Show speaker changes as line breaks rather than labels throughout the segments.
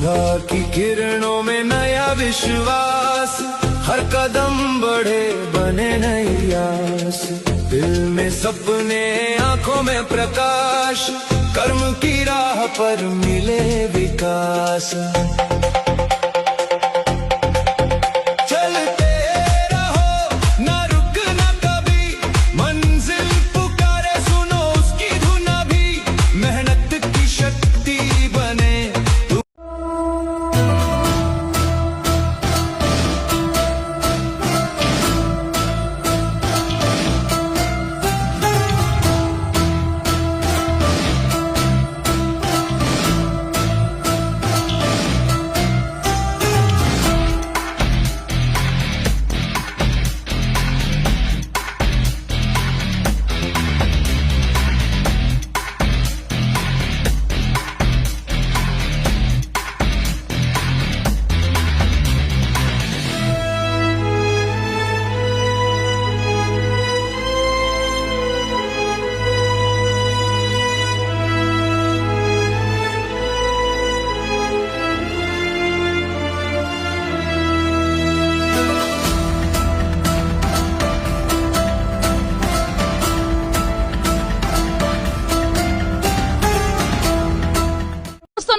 सुबह की किरणों में नया विश्वास, हर कदम बढ़े बने नई आस, दिल में सपने आंखों में प्रकाश, कर्म की राह पर मिले विकास। चलते रहो ना रुकना कभी, मंजिल पुकारे सुनो उसकी धुन भी, मेहनत की शक्ति बने।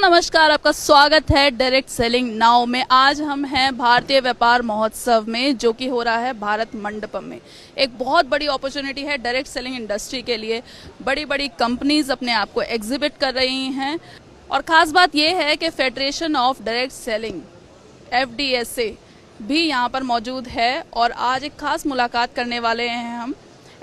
नमस्कार, आपका स्वागत है डायरेक्ट सेलिंग नाउ में। आज हम हैं भारतीय व्यापार महोत्सव में, जो कि हो रहा है भारत मंडपम में। एक बहुत बड़ी अपॉर्चुनिटी है डायरेक्ट सेलिंग इंडस्ट्री के लिए। बड़ी बड़ी कंपनीज अपने आप को एग्जिबिट कर रही हैं, और ख़ास बात यह है कि federation of direct selling FDSA भी यहाँ पर मौजूद है। और आज एक खास मुलाकात करने वाले हैं हम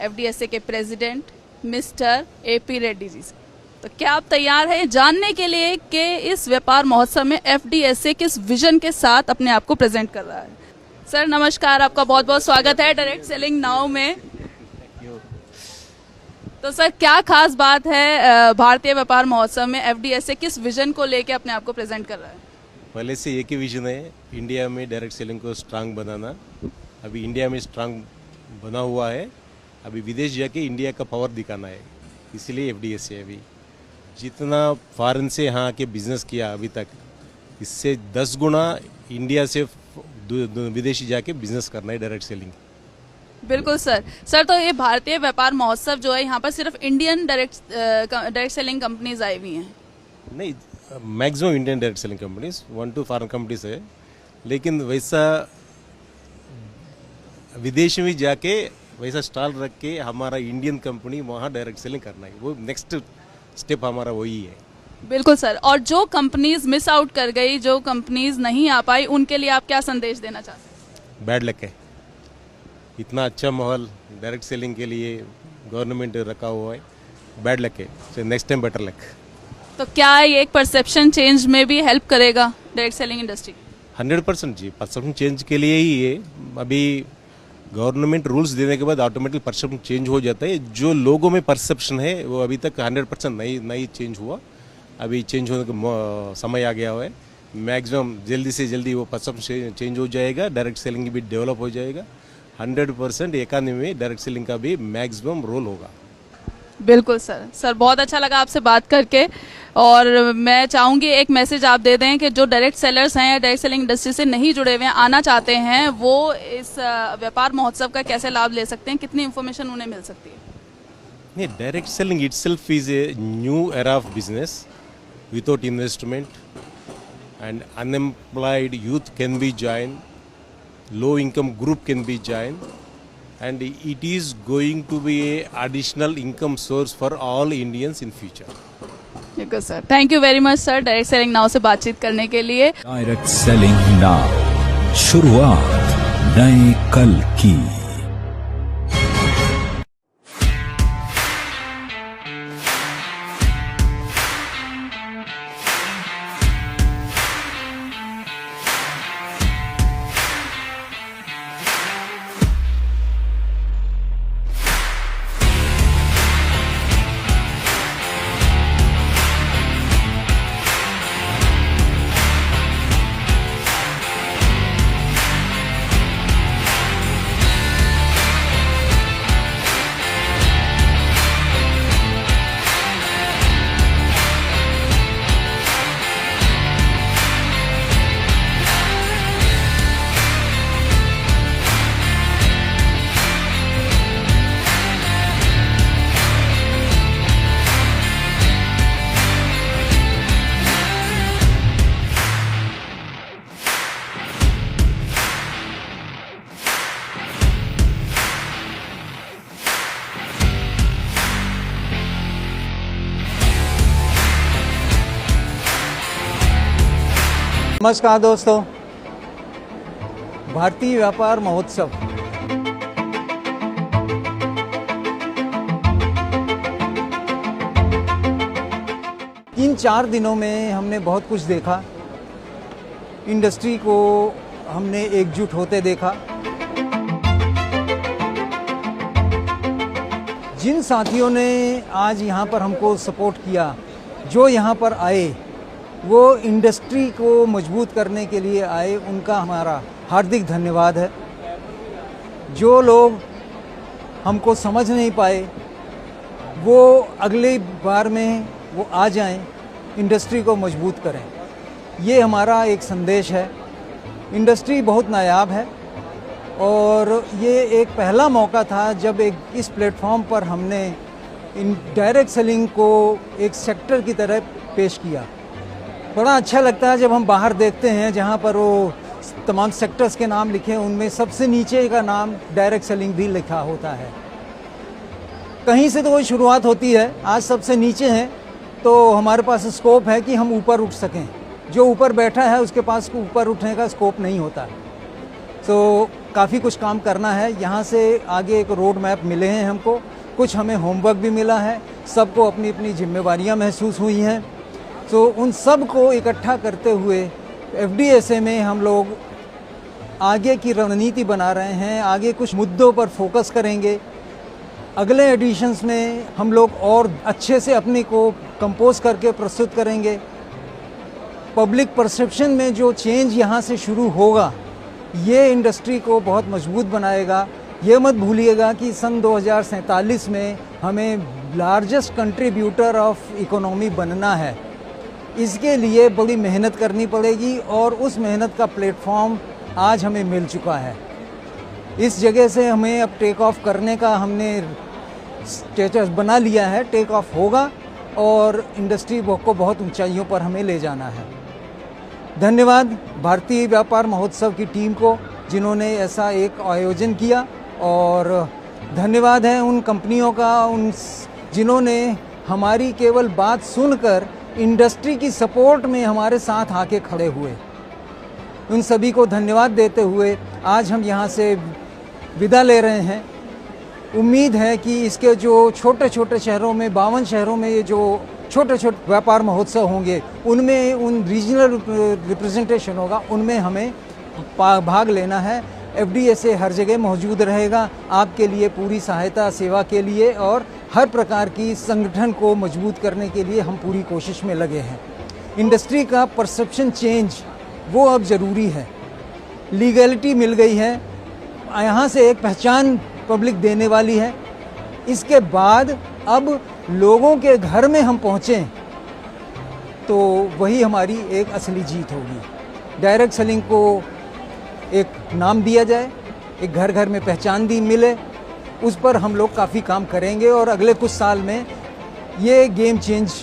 FDSA के president mister AP Reddy ji से। तो क्या आप तैयार हैं जानने के लिए कि इस व्यापार महोत्सव में FDSA किस विजन के साथ अपने आप को प्रेजेंट कर रहा है? सर नमस्कार, आपका बहुत बहुत स्वागत है डायरेक्ट सेलिंग नाउ में। तो सर, क्या खास बात है भारतीय व्यापार महोत्सव में FDSA किस विजन को लेके अपने आप को प्रेजेंट कर रहा है?
पहले से एक ही विजन है, इंडिया में डायरेक्ट सेलिंग को स्ट्रांग बनाना। अभी इंडिया में स्ट्रांग बना हुआ है, अभी विदेश जाके इंडिया का पावर दिखाना है। इसलिए FDSA अभी जितना फॉरेन से यहाँ आके बिजनेस किया अभी तक, इससे 10 गुना इंडिया से विदेशी जाके बिजनेस करना है डायरेक्ट सेलिंग।
बिल्कुल सर। तो ये भारतीय व्यापार महोत्सव जो है, यहाँ पर सिर्फ इंडियन डायरेक्ट सेलिंग कंपनीज आई हुई हैं?
नहीं, maximum Indian direct selling companies, 1-2 foreign companies है, लेकिन वैसा विदेश में जाके वैसा स्टॉल रख के हमारा इंडियन कंपनी वहाँ डायरेक्ट सेलिंग करना है, वो नेक्स्ट स्टेप हमारा वही है।
बिल्कुल सर। और जो कंपनीज मिस आउट कर गई, जो कंपनीज नहीं आ पाई, उनके लिए आप क्या संदेश देना चाहते हैं?
बैड लक है, इतना अच्छा माहौल डायरेक्ट सेलिंग के लिए गवर्नमेंट रखा हुआ है, बैड लक है, so next time better luck.
तो क्या ये एक परसेप्शन चेंज में भी हेल्प करेगा डायरेक्ट सेलिंग इंडस्ट्री?
100% जी, परसेप्शन चेंज के लिए ही है। अभी गवर्नमेंट रूल्स देने के बाद ऑटोमेटिक परसेप्शन चेंज हो जाता है। जो लोगों में परसेप्शन है वो अभी तक 100% नहीं चेंज हुआ, अभी चेंज होने का समय आ गया हुआ है। मैक्सिमम जल्दी से जल्दी वो परसेप्शन चेंज हो जाएगा, डायरेक्ट सेलिंग भी डेवलप हो जाएगा। 100% इकोनॉमी में डायरेक्ट सेलिंग का भी मैक्सिमम रोल होगा।
बिल्कुल सर, बहुत अच्छा लगा आपसे बात करके। और मैं चाहूँगी एक मैसेज आप दे दें कि जो डायरेक्ट सेलर्स हैं, डायरेक्ट सेलिंग इंडस्ट्री से नहीं जुड़े हुए हैं, आना चाहते हैं, वो इस व्यापार महोत्सव का कैसे लाभ ले सकते हैं, कितनी इन्फॉर्मेशन उन्हें मिल सकती है?
नहीं, direct selling itself is a new era of business without investment, and unemployed youth can be join, low income group can be joined, and it is going to be a additional income source for all Indians in future.
बिल्कुल sir, thank you very much sir direct selling now से बातचीत करने के लिए।
Direct selling now, शुरुआत नए कल की।
नमस्कार दोस्तों, भारतीय व्यापार महोत्सव तीन चार दिनों में हमने बहुत कुछ देखा। इंडस्ट्री को हमने एकजुट होते देखा। जिन साथियों ने आज यहाँ पर हमको सपोर्ट किया, जो यहाँ पर आए, वो इंडस्ट्री को मजबूत करने के लिए आए, उनका हमारा हार्दिक धन्यवाद है। जो लोग हमको समझ नहीं पाए, वो अगली बार में वो आ जाएं, इंडस्ट्री को मजबूत करें। ये हमारा एक संदेश है। इंडस्ट्री बहुत नायाब है और ये एक पहला मौका था जब इस प्लेटफॉर्म पर हमने डायरेक्ट सेलिंग को एक सेक्टर की तरह पेश किया। बड़ा अच्छा लगता है जब हम बाहर देखते हैं जहाँ पर वो तमाम सेक्टर्स के नाम लिखे, उनमें सबसे नीचे का नाम डायरेक्ट सेलिंग भी लिखा होता है। कहीं से तो कोई शुरुआत होती है। आज सबसे नीचे हैं तो हमारे पास स्कोप है कि हम ऊपर उठ सकें। जो ऊपर बैठा है उसके पास ऊपर उठने का स्कोप नहीं होता। तो काफ़ी कुछ काम करना है। यहाँ से आगे एक रोड मैप मिले हैं हमको, कुछ हमें होमवर्क भी मिला है। सबको अपनी अपनी जिम्मेवारियाँ महसूस हुई हैं। तो उन सब को इकट्ठा करते हुए एफडीएसए में हम लोग आगे की रणनीति बना रहे हैं। आगे कुछ मुद्दों पर फोकस करेंगे। अगले एडिशंस में हम लोग और अच्छे से अपने को कंपोज करके प्रस्तुत करेंगे। पब्लिक परसेप्शन में जो चेंज यहाँ से शुरू होगा, ये इंडस्ट्री को बहुत मजबूत बनाएगा। ये मत भूलिएगा कि सन 2047 में हमें लार्जेस्ट कंट्रीब्यूटर ऑफ इकोनॉमी बनना है। इसके लिए बड़ी मेहनत करनी पड़ेगी और उस मेहनत का प्लेटफॉर्म आज हमें मिल चुका है। इस जगह से हमें अब टेक ऑफ करने का हमने स्टेटस बना लिया है। टेक ऑफ होगा और इंडस्ट्री को बहुत ऊंचाइयों पर हमें ले जाना है। धन्यवाद भारतीय व्यापार महोत्सव की टीम को जिन्होंने ऐसा एक आयोजन किया, और धन्यवाद है उन कंपनियों का जिन्होंने हमारी केवल बात सुनकर इंडस्ट्री की सपोर्ट में हमारे साथ आके खड़े हुए। उन सभी को धन्यवाद देते हुए आज हम यहाँ से विदा ले रहे हैं। उम्मीद है कि इसके जो छोटे छोटे शहरों में, 52 शहरों में ये जो छोटे छोटे व्यापार महोत्सव होंगे, उनमें उन रीजनल रिप्रेजेंटेशन होगा, उनमें हमें भाग लेना है। एफडीएसए हर जगह मौजूद रहेगा आपके लिए, पूरी सहायता सेवा के लिए, और हर प्रकार की संगठन को मजबूत करने के लिए हम पूरी कोशिश में लगे हैं। इंडस्ट्री का परसेप्शन चेंज वो अब ज़रूरी है। लीगलिटी मिल गई है, यहाँ से एक पहचान पब्लिक देने वाली है। इसके बाद अब लोगों के घर में हम पहुँचें तो वही हमारी एक असली जीत होगी। डायरेक्ट सेलिंग को एक नाम दिया जाए, एक घर घर में पहचान दी मिले, उस पर हम लोग काफ़ी काम करेंगे और अगले कुछ साल में ये गेम चेंज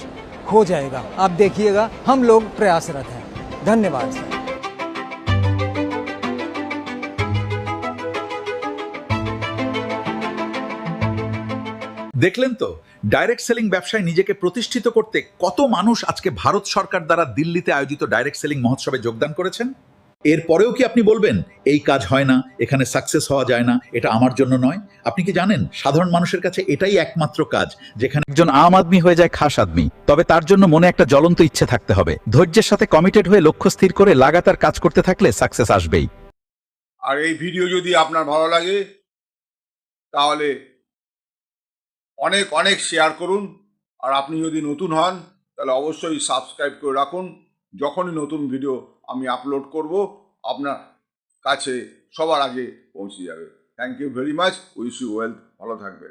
हो जाएगा। आप देखिएगा, हम लोग प्रयासरत हैं। धन्यवाद सर।
দেখলেন তো ডাইরেক্ট সেলিং ব্যবসায় নিজেকে প্রতিষ্ঠিত করতে কত মানুষ আজকে ভারত সরকার দ্বারা দিল্লিতে আয়োজিত ডাইরেক্ট সেলিং মহোৎসবে যোগদান করেছেন। এরপরেও কি আপনি বলবেন এই কাজ হয় না, এখানে সাকসেস হওয়া যায় না, এটা আমার জন্য নয়? আপনি কি জানেন সাধারণ মানুষের কাছে এটাই একমাত্র কাজ যেখানে একজন আম আদমি হয়ে যায় খাস আদমি। তবে তার জন্য মনে একটা জ্বলন্ত ইচ্ছে থাকতে হবে। ধৈর্যের সাথে কমিটেড হয়ে লক্ষ্য স্থির করে লাগাতার কাজ করতে থাকলে সাকসেস আসবেই।
আর এই ভিডিও যদি আপনার ভালো লাগে তাহলে অনেক অনেক শেয়ার করুন। আর আপনি যদি নতুন হন তাহলে অবশ্যই সাবস্ক্রাইব করে রাখুন। যখনই নতুন ভিডিও আমি আপলোড করব আপনার কাছে সবার আগে পৌঁছে যাবে। Thank you very much. Wish you wealth. ভালো থাকবেন।